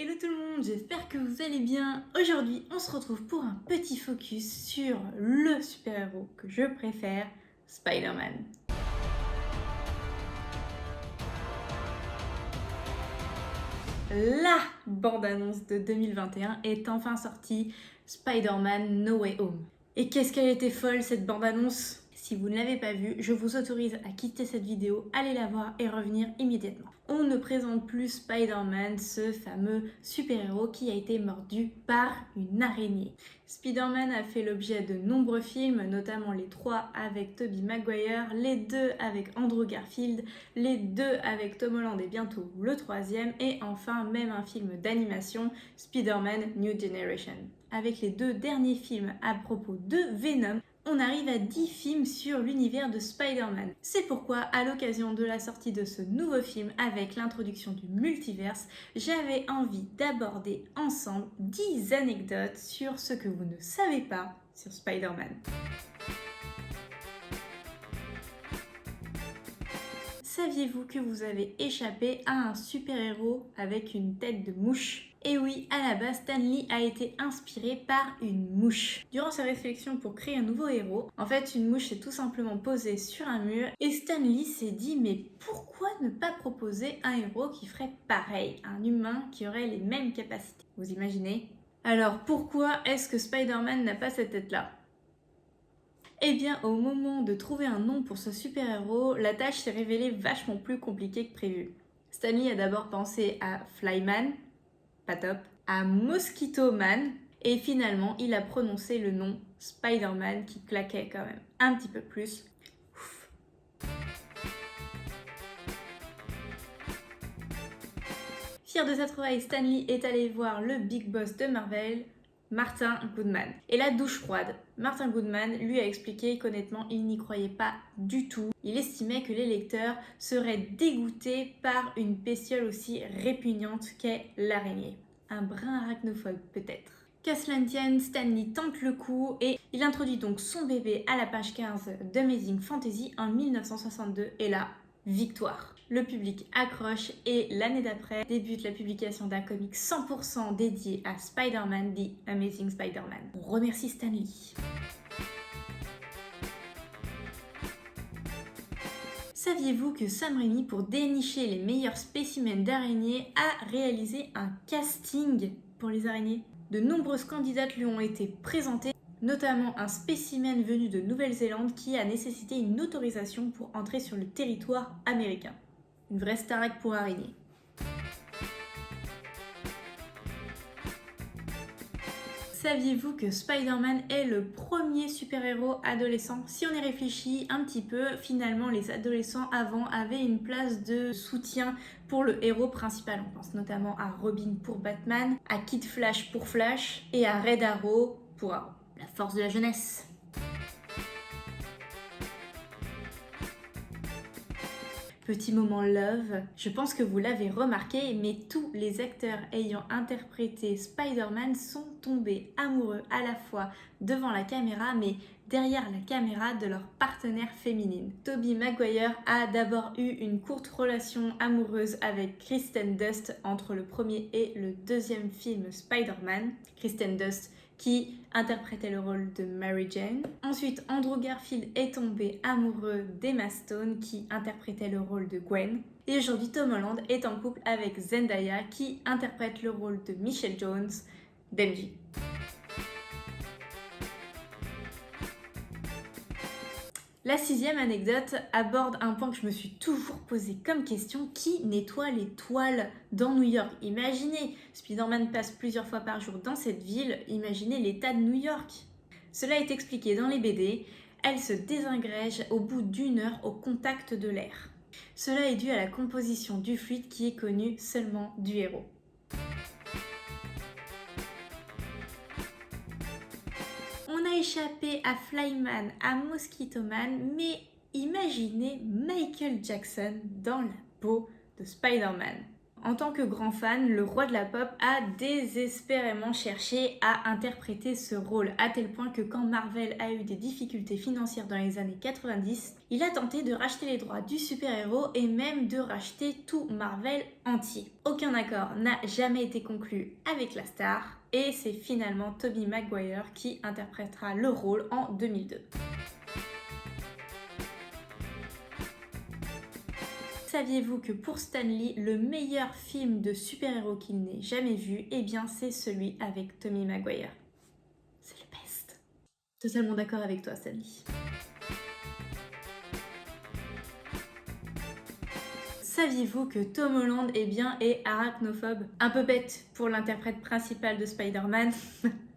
Hello tout le monde, j'espère que vous allez bien. Aujourd'hui, on se retrouve pour un petit focus sur le super-héros que je préfère, Spider-Man. La bande-annonce de 2021 est enfin sortie, Spider-Man No Way Home. Et qu'est-ce qu'elle était folle cette bande-annonce! Si vous ne l'avez pas vue, je vous autorise à quitter cette vidéo, aller la voir et revenir immédiatement. On ne présente plus Spider-Man, ce fameux super-héros qui a été mordu par une araignée. Spider-Man a fait l'objet de nombreux films, notamment les 3 avec Tobey Maguire, les 2 avec Andrew Garfield, les 2 avec Tom Holland et bientôt le 3e, et enfin même un film d'animation, Spider-Man New Generation. Avec les 2 derniers films à propos de Venom, on arrive à 10 films sur l'univers de Spider-Man. C'est pourquoi, à l'occasion de la sortie de ce nouveau film avec l'introduction du multiverse, j'avais envie d'aborder ensemble 10 anecdotes sur ce que vous ne savez pas sur Spider-Man. Saviez-vous que vous avez échappé à un super-héros avec une tête de mouche? Et oui, à la base, Stan Lee a été inspiré par une mouche. Durant sa réflexion pour créer un nouveau héros, en fait, une mouche s'est tout simplement posée sur un mur et Stan Lee s'est dit mais pourquoi ne pas proposer un héros qui ferait pareil, un humain qui aurait les mêmes capacités? Vous imaginez? Alors pourquoi est-ce que Spider-Man n'a pas cette tête-là? Eh bien, au moment de trouver un nom pour ce super-héros, la tâche s'est révélée vachement plus compliquée que prévu. Stan Lee a d'abord pensé à Flyman, pas top, à Mosquito Man, et finalement il a prononcé le nom Spider-Man qui claquait quand même un petit peu plus. Ouf. Fier de sa trouvaille, Stan Lee est allé voir le big boss de Marvel, Martin Goodman. Et la douche froide, Martin Goodman lui a expliqué qu'honnêtement il n'y croyait pas du tout. Il estimait que les lecteurs seraient dégoûtés par une bestiole aussi répugnante qu'est l'araignée. Un brin arachnophobe peut-être. Qu'à cela ne tienne, Stan Lee tente le coup et il introduit donc son bébé à la page 15 d'Amazing Fantasy en 1962 et là, victoire. Le public accroche et l'année d'après débute la publication d'un comic 100% dédié à Spider-Man, The Amazing Spider-Man. On remercie Stan Lee. Saviez-vous que Sam Raimi, pour dénicher les meilleurs spécimens d'araignées, a réalisé un casting pour les araignées? De nombreuses candidates lui ont été présentées, notamment un spécimen venu de Nouvelle-Zélande qui a nécessité une autorisation pour entrer sur le territoire américain. Une vraie starac pour araignées. Saviez-vous que Spider-Man est le premier super-héros adolescent? Si on y réfléchit un petit peu, finalement les adolescents avant avaient une place de soutien pour le héros principal. On pense notamment à Robin pour Batman, à Kid Flash pour Flash et à Red Arrow pour Arrow. La force de la jeunesse. Petit moment love, je pense que vous l'avez remarqué, mais tous les acteurs ayant interprété Spider-Man sont tombés amoureux à la fois devant la caméra, mais derrière la caméra de leur partenaire féminine. Tobey Maguire a d'abord eu une courte relation amoureuse avec Kristen Dunst entre le premier et le deuxième film Spider-Man. Kristen Dunst qui interprétait le rôle de Mary Jane. Ensuite, Andrew Garfield est tombé amoureux d'Emma Stone qui interprétait le rôle de Gwen. Et aujourd'hui, Tom Holland est en couple avec Zendaya qui interprète le rôle de Michelle Jones, d'MJ. La 6e anecdote aborde un point que je me suis toujours posé comme question: qui nettoie les toiles dans New York? Imaginez, Spider-Man passe plusieurs fois par jour dans cette ville, imaginez l'état de New York. Cela est expliqué dans les BD, elle se désengrège au bout d'1 heure au contact de l'air. Cela est dû à la composition du fluide qui est connue seulement du héros. On a échappé à Flyman, à Mosquito Man, mais imaginez Michael Jackson dans la peau de Spider-Man. En tant que grand fan, le roi de la pop a désespérément cherché à interpréter ce rôle, à tel point que quand Marvel a eu des difficultés financières dans les années 90, il a tenté de racheter les droits du super-héros et même de racheter tout Marvel entier. Aucun accord n'a jamais été conclu avec la star et c'est finalement Tobey Maguire qui interprétera le rôle en 2002. Saviez-vous que pour Stan Lee, le meilleur film de super-héros qu'il n'ait jamais vu, eh bien c'est celui avec Tobey Maguire. C'est le best. Totalement d'accord avec toi, Stan Lee. Saviez-vous que Tom Holland est arachnophobe? Un peu bête pour l'interprète principal de Spider-Man.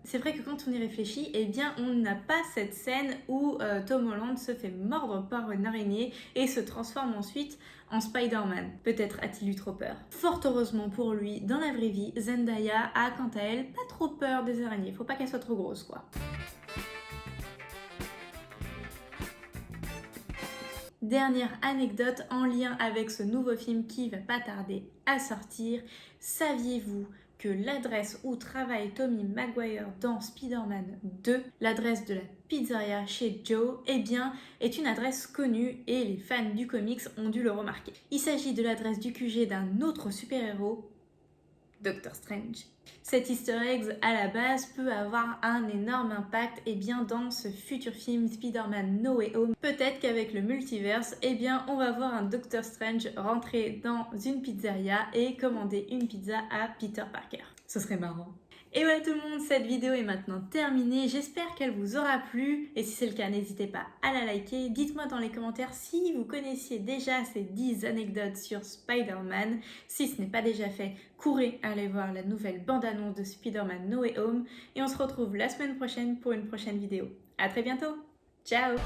C'est vrai que quand on y réfléchit, on n'a pas cette scène où Tom Holland se fait mordre par une araignée et se transforme ensuite en Spider-Man. Peut-être a-t-il eu trop peur. Fort heureusement pour lui, dans la vraie vie, Zendaya a quant à elle pas trop peur des araignées. Faut pas qu'elle soit trop grosse, quoi. Dernière anecdote en lien avec ce nouveau film qui va pas tarder à sortir. Saviez-vous que l'adresse où travaille Tobey Maguire dans Spider-Man 2, l'adresse de la pizzeria chez Joe, est une adresse connue et les fans du comics ont dû le remarquer. Il s'agit de l'adresse du QG d'un autre super-héros, Doctor Strange. Cet easter egg à la base peut avoir un énorme impact dans ce futur film Spider-Man No Way Home. Peut-être qu'avec le multiverse, on va voir un Doctor Strange rentrer dans une pizzeria et commander une pizza à Peter Parker. Ce serait marrant. Et voilà tout le monde, cette vidéo est maintenant terminée. J'espère qu'elle vous aura plu. Et si c'est le cas, n'hésitez pas à la liker. Dites-moi dans les commentaires si vous connaissiez déjà ces 10 anecdotes sur Spider-Man. Si ce n'est pas déjà fait, courez aller voir la nouvelle bande-annonce de Spider-Man No Way Home. Et on se retrouve la semaine prochaine pour une prochaine vidéo. À très bientôt. Ciao!